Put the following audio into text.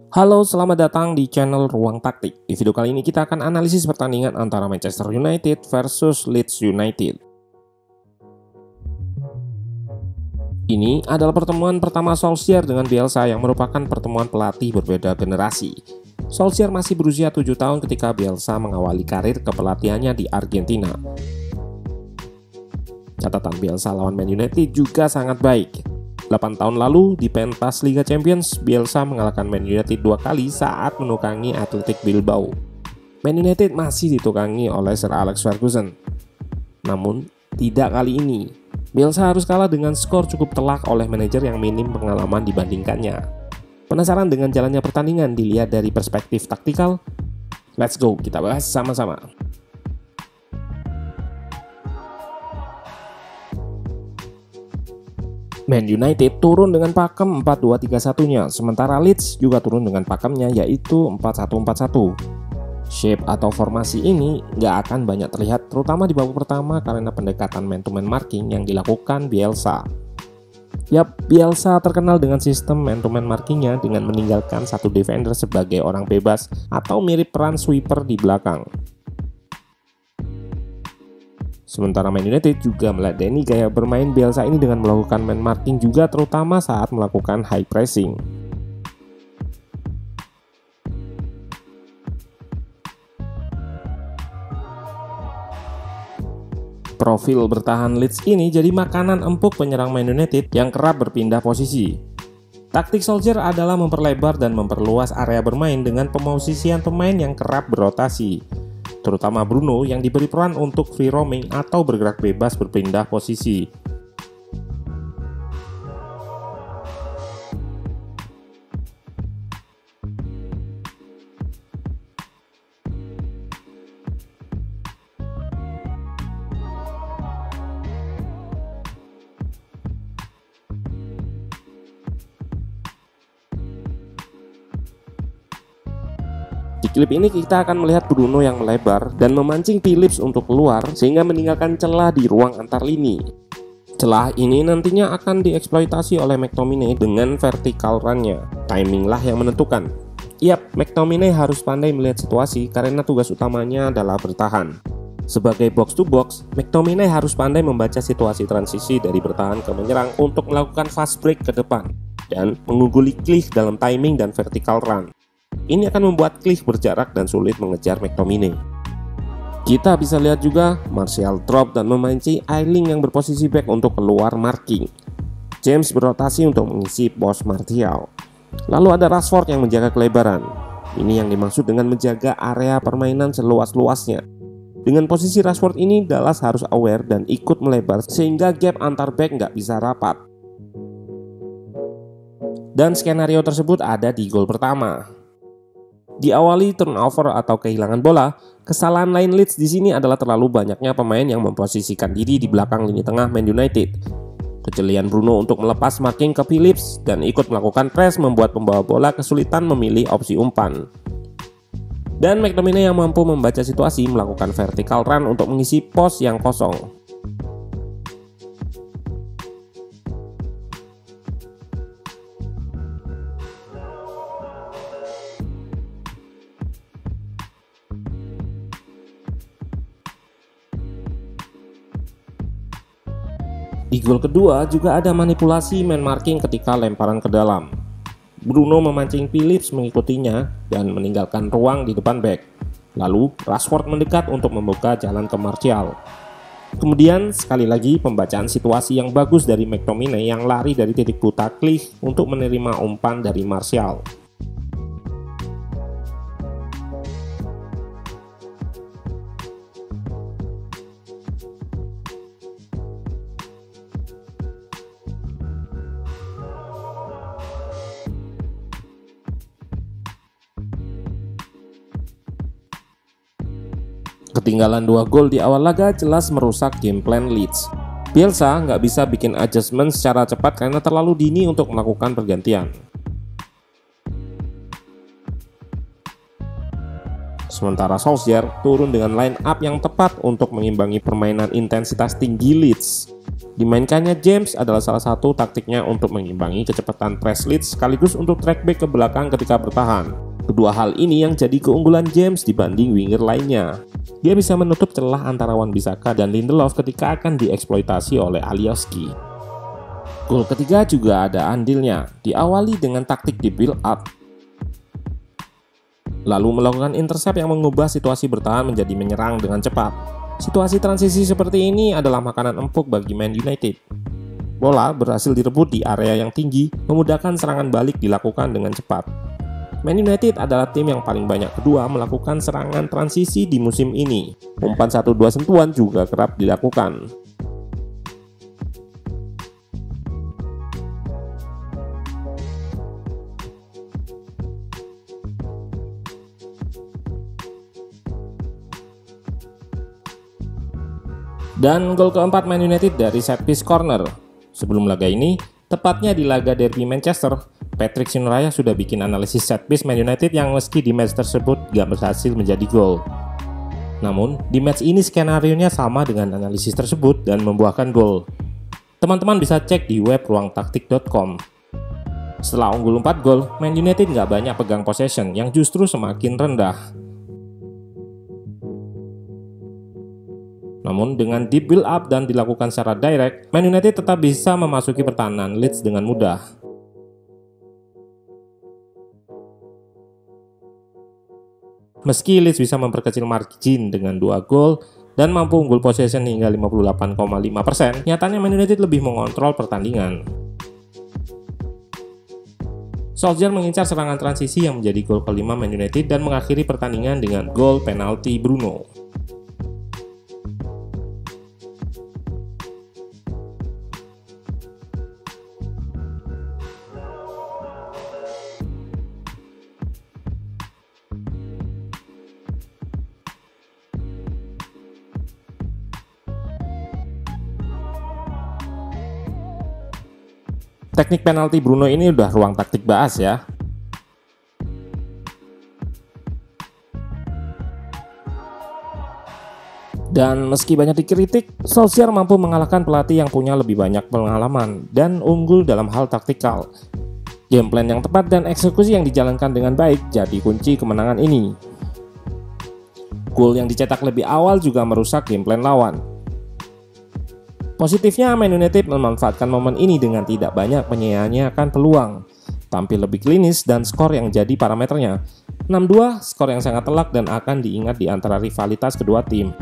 Halo, selamat datang di channel Ruang Taktik. Di video kali ini kita akan analisis pertandingan antara Manchester United versus Leeds United. Ini adalah pertemuan pertama Solskjaer dengan Bielsa yang merupakan pertemuan pelatih berbeda generasi. Solskjaer masih berusia 7 tahun ketika Bielsa mengawali karir kepelatihannya di Argentina. Catatan Bielsa lawan Man United juga sangat baik. 8 tahun lalu di pentas Liga Champions, Bielsa mengalahkan Man United 2 kali saat menukangi Athletic Bilbao. Man United masih ditukangi oleh Sir Alex Ferguson. Namun, tidak kali ini. Bielsa harus kalah dengan skor cukup telak oleh manajer yang minim pengalaman dibandingkannya. Penasaran dengan jalannya pertandingan dilihat dari perspektif taktikal? Let's go, kita bahas sama-sama. Man United turun dengan pakem 4-2-3-1-nya, sementara Leeds juga turun dengan pakemnya yaitu 4-1-4-1. Shape atau formasi ini nggak akan banyak terlihat terutama di babak pertama karena pendekatan man-to-man marking yang dilakukan Bielsa. Bielsa terkenal dengan sistem man-to-man markingnya dengan meninggalkan satu defender sebagai orang bebas atau mirip peran sweeper di belakang. Sementara Man United juga meladeni gaya bermain Bielsa ini dengan melakukan man marking juga terutama saat melakukan high pressing. Profil bertahan Leeds ini jadi makanan empuk penyerang Man United yang kerap berpindah posisi. Taktik Solskjaer adalah memperlebar dan memperluas area bermain dengan pemosisian pemain yang kerap berotasi, terutama Bruno yang diberi peran untuk free roaming atau bergerak bebas berpindah posisi. Di klip ini kita akan melihat Bruno yang melebar dan memancing Phillips untuk keluar sehingga meninggalkan celah di ruang antar lini. Celah ini nantinya akan dieksploitasi oleh McTominay dengan vertical run-nya. Timinglah yang menentukan. McTominay harus pandai melihat situasi karena tugas utamanya adalah bertahan. Sebagai box to box, McTominay harus pandai membaca situasi transisi dari bertahan ke menyerang untuk melakukan fast break ke depan dan mengungguli Klich dalam timing dan vertical run. Ini akan membuat Klich berjarak dan sulit mengejar McTominay. Kita bisa lihat juga Martial drop dan memancing Ayling yang berposisi back untuk keluar marking. James berotasi untuk mengisi pos Martial. Lalu ada Rashford yang menjaga kelebaran. Ini yang dimaksud dengan menjaga area permainan seluas-luasnya. Dengan posisi Rashford ini, Dallas harus aware dan ikut melebar sehingga gap antar back nggak bisa rapat. Dan skenario tersebut ada di gol pertama. Diawali turnover atau kehilangan bola, kesalahan lain Leeds di sini adalah terlalu banyaknya pemain yang memposisikan diri di belakang lini tengah Man United. Kejelian Bruno untuk melepas marking ke Phillips dan ikut melakukan press membuat pembawa bola kesulitan memilih opsi umpan. Dan McTominay yang mampu membaca situasi melakukan vertical run untuk mengisi pos yang kosong. Di gol kedua juga ada manipulasi man marking ketika lemparan ke dalam. Bruno memancing Phillips mengikutinya dan meninggalkan ruang di depan back. Lalu Rashford mendekat untuk membuka jalan ke Martial. Kemudian sekali lagi pembacaan situasi yang bagus dari McTominay yang lari dari titik buta Klich untuk menerima umpan dari Martial. Ketinggalan 2 gol di awal laga jelas merusak game plan Leeds. Bielsa nggak bisa bikin adjustment secara cepat karena terlalu dini untuk melakukan pergantian. Sementara Solskjaer turun dengan line up yang tepat untuk mengimbangi permainan intensitas tinggi Leeds. Dimainkannya James adalah salah satu taktiknya untuk mengimbangi kecepatan press Leeds sekaligus untuk track back ke belakang ketika bertahan. Kedua hal ini yang jadi keunggulan James dibanding winger lainnya. Dia bisa menutup celah antara Wan-Bissaka dan Lindelof ketika akan dieksploitasi oleh Alioski. Gol ketiga juga ada andilnya, diawali dengan taktik di build up, lalu melakukan intercept yang mengubah situasi bertahan menjadi menyerang dengan cepat. Situasi transisi seperti ini adalah makanan empuk bagi Man United. Bola berhasil direbut di area yang tinggi, memudahkan serangan balik dilakukan dengan cepat. Man United adalah tim yang paling banyak kedua melakukan serangan transisi di musim ini. Umpan 1-2 sentuhan juga kerap dilakukan. Dan gol keempat Man United dari set piece corner. Sebelum laga ini, tepatnya di laga derby Manchester, Patrick Sinuraya sudah bikin analisis set piece Man United yang meski di match tersebut gak berhasil menjadi gol. Namun, di match ini skenario-nya sama dengan analisis tersebut dan membuahkan gol. Teman-teman bisa cek di web ruangtaktik.com. Setelah unggul 4 gol, Man United gak banyak pegang possession yang justru semakin rendah. Namun dengan deep build up dan dilakukan secara direct, Man United tetap bisa memasuki pertahanan Leeds dengan mudah. Meski Leeds bisa memperkecil margin dengan 2 gol dan mampu unggul possession hingga 58,5%, nyatanya Man United lebih mengontrol pertandingan. Solskjaer mengincar serangan transisi yang menjadi gol kelima Man United dan mengakhiri pertandingan dengan gol penalti Bruno. Teknik penalti Bruno ini udah ruang taktik bahas ya. Dan meski banyak dikritik, Solskjaer mampu mengalahkan pelatih yang punya lebih banyak pengalaman dan unggul dalam hal taktikal. Game plan yang tepat dan eksekusi yang dijalankan dengan baik jadi kunci kemenangan ini. Gol yang dicetak lebih awal juga merusak game plan lawan. Positifnya, Man United memanfaatkan momen ini dengan tidak banyak menyia-nyiakan peluang, tampil lebih klinis dan skor yang jadi parameternya. 6-2, skor yang sangat telak dan akan diingat di antara rivalitas kedua tim.